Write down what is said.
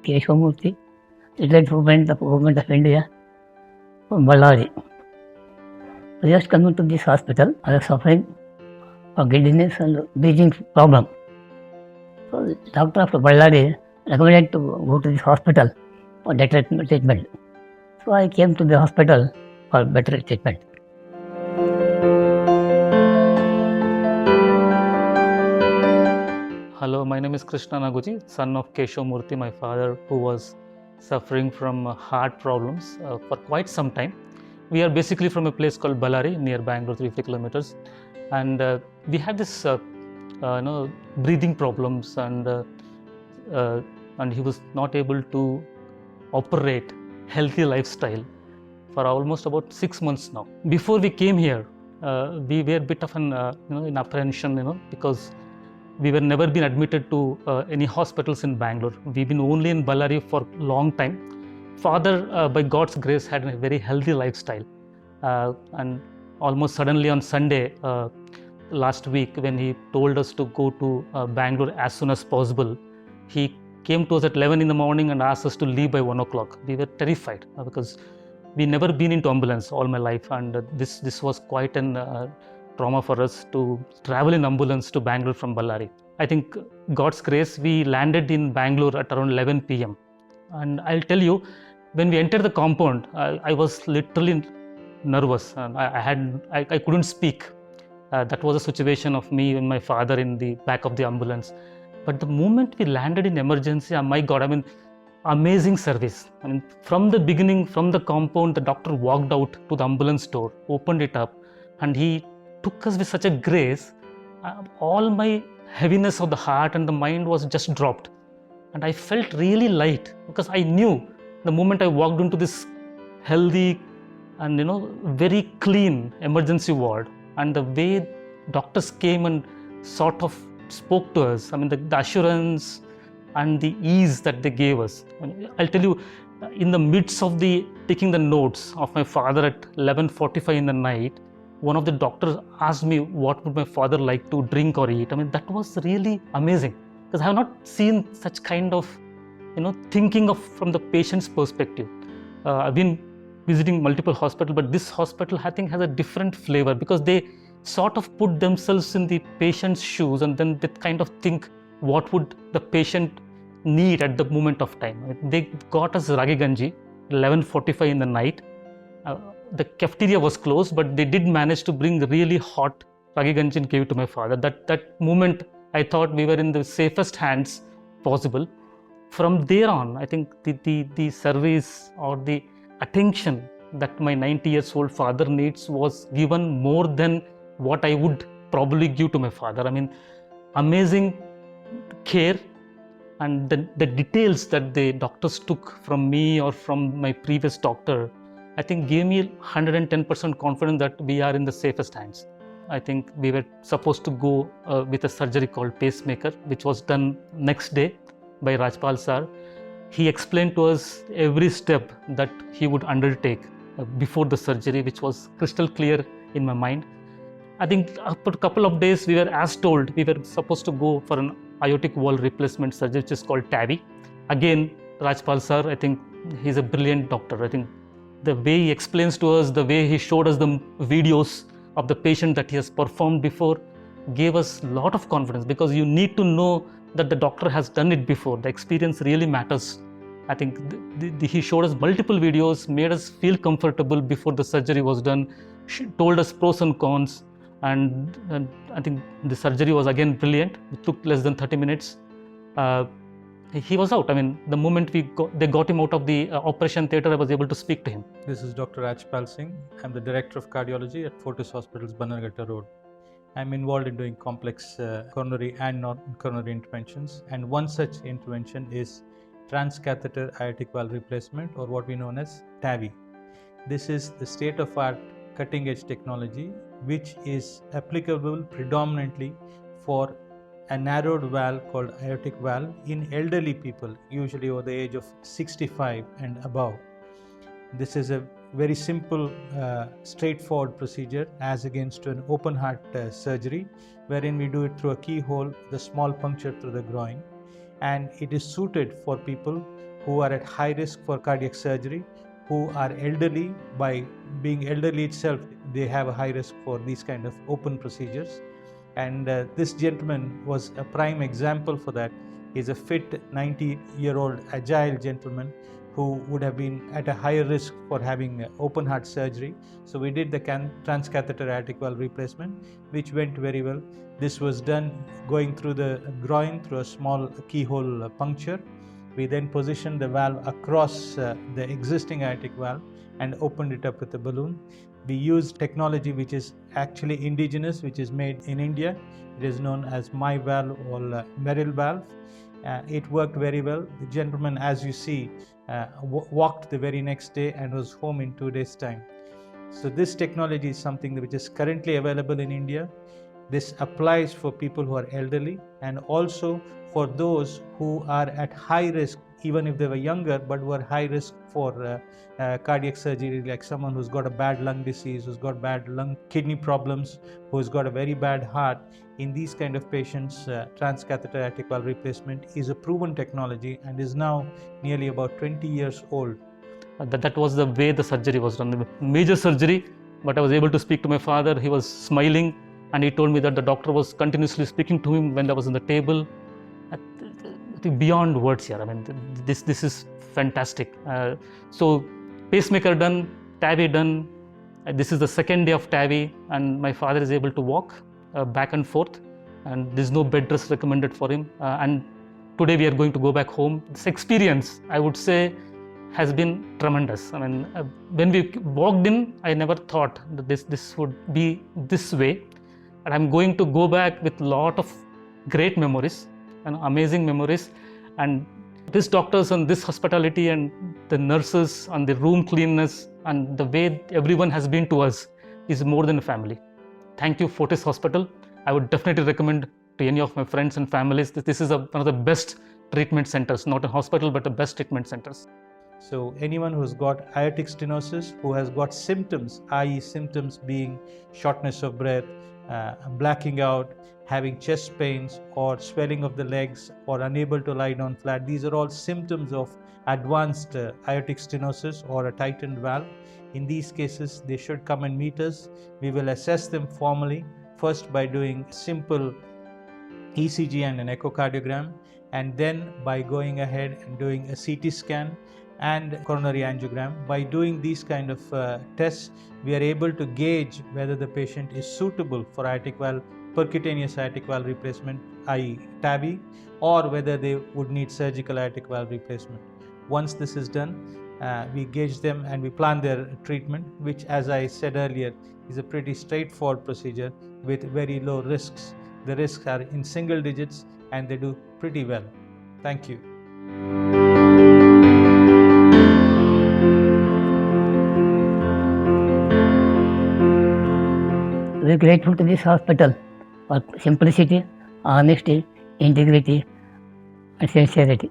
Keshav Murthy, retired from the Government of India, from Ballari. I just come to this hospital. I was suffering from giddiness and breathing problem. So the doctor of Ballari recommended to go to this hospital for better treatment. So I came to the hospital for better treatment. Hello, my name is Krishna Naguji, son of Keshav Murthy, my father, who was suffering from heart problems for quite some time. We are basically from a place called Ballari near Bangalore, 3 kilometers, and we had this breathing problems, and he was not able to operate healthy lifestyle for almost about 6 months now. Before we came here, we were a bit of an in apprehension, because we were never been admitted to any hospitals in Bangalore. We've been only in Ballari for a long time. Father, by God's grace, had a very healthy lifestyle, and almost suddenly on Sunday last week, when he told us to go to Bangalore as soon as possible, he came to us at 11 in the morning and asked us to leave by 1 o'clock. We were terrified because we never been into ambulance all my life, and this was quite an trauma for us to travel in ambulance to Bangalore from Ballari. I think God's grace, we landed in Bangalore at around 11 p.m. And I'll tell you, when we entered the compound, I was literally nervous, and I couldn't speak. That was a situation of me and my father in the back of the ambulance. But the moment we landed in emergency, oh my God, amazing service. From the beginning, from the compound, the doctor walked out to the ambulance door, opened it up, and he took us with such a grace. All my heaviness of the heart and the mind was just dropped, and I felt really light, because I knew the moment I walked into this healthy and very clean emergency ward, and the way doctors came and sort of spoke to us, the assurance and the ease that they gave us. I'll tell you, in the midst of the taking the notes of my father at 11:45 in the night, one of the doctors asked me what would my father like to drink or eat. That was really amazing, because I have not seen such kind of thinking of from the patient's perspective. I've been visiting multiple hospitals, but this hospital, I think, has a different flavor, because they sort of put themselves in the patient's shoes, and then they kind of think what would the patient need at the moment of time. They got us ragi ganji 11:45 in the night. The cafeteria was closed, but they did manage to bring the really hot ragi ganji and gave it to my father. That moment, I thought we were in the safest hands possible. From there on, I think the service or the attention that my 90 years old father needs was given more than what I would probably give to my father. Amazing care, and the details that the doctors took from me or from my previous doctor, I think gave me 110% confidence that we are in the safest hands. I think we were supposed to go with a surgery called pacemaker, which was done next day by Rajpal Sir. He explained to us every step that he would undertake before the surgery, which was crystal clear in my mind. I think after a couple of days, we were as told we were supposed to go for an aortic valve replacement surgery, which is called TAVR. Again, Rajpal Sir, I think he's a brilliant doctor. I think the way he explains to us, the way he showed us the videos of the patient that he has performed before, gave us a lot of confidence, because you need to know that the doctor has done it before. The experience really matters. I think he showed us multiple videos, made us feel comfortable before the surgery was done, told us pros and cons, and I think the surgery was again brilliant. It took less than 30 minutes. He was out. The moment they got him out of the operation theatre, I was able to speak to him. This is Dr. Rajpal Singh. I'm the Director of Cardiology at Fortis Hospital's Bannerghatta Road. I'm involved in doing complex coronary and non-coronary interventions, and one such intervention is Transcatheter Aortic Valve Replacement, or what we know as TAVR. This is the state-of-art cutting-edge technology which is applicable predominantly for a narrowed valve called aortic valve in elderly people, usually over the age of 65 and above. This is a very simple, straightforward procedure as against an open heart surgery, wherein we do it through a keyhole, the small puncture through the groin, and it is suited for people who are at high risk for cardiac surgery, who are elderly. By being elderly itself, they have a high risk for these kind of open procedures. And this gentleman was a prime example for that. He's a fit 90-year-old agile gentleman who would have been at a higher risk for having open heart surgery. So we did the transcatheter aortic valve replacement, which went very well. This was done going through the groin through a small keyhole puncture. We then positioned the valve across the existing aortic valve and opened it up with a balloon. We used technology which is actually indigenous, which is made in India. It is known as my valve or Merrill valve. It worked very well. The gentleman, as you see, walked the very next day and was home in 2 days' time. So this technology is something which is currently available in India. This applies for people who are elderly and also for those who are at high risk, even if they were younger, but were high risk for cardiac surgery, like someone who's got a bad lung disease, who's got bad kidney problems, who's got a very bad heart. In these kind of patients, transcatheter aortic valve replacement is a proven technology and is now nearly about 20 years old. That was the way the surgery was done, the major surgery. But I was able to speak to my father. He was smiling and he told me that the doctor was continuously speaking to him when I was on the table. Beyond words here. I mean, this is fantastic. So pacemaker done, TAVI done. This is the second day of TAVI and my father is able to walk back and forth, and there's no bed rest recommended for him. And today we are going to go back home. This experience, I would say, has been tremendous. I mean, when we walked in, I never thought that this would be this way. And I'm going to go back with a lot of great memories and amazing memories. And these doctors and this hospitality and the nurses and the room cleanness and the way everyone has been to us is more than a family. Thank you, Fortis Hospital. I would definitely recommend to any of my friends and families that this is one of the best treatment centers, not a hospital, but the best treatment centers. So anyone who's got aortic stenosis, who has got symptoms, i.e. symptoms being shortness of breath, blacking out, having chest pains or swelling of the legs or unable to lie down flat, these are all symptoms of advanced aortic stenosis or a tightened valve. In these cases, they should come and meet us. We will assess them formally, first by doing simple ECG and an echocardiogram, and then by going ahead and doing a CT scan and coronary angiogram. By doing these kind of tests, we are able to gauge whether the patient is suitable for percutaneous aortic valve replacement, i.e. TAVI, or whether they would need surgical aortic valve replacement. Once this is done, we gauge them and we plan their treatment, which, as I said earlier, is a pretty straightforward procedure with very low risks. The risks are in single digits and they do pretty well. Thank you. We are grateful to this hospital for simplicity, honesty, integrity, and sincerity.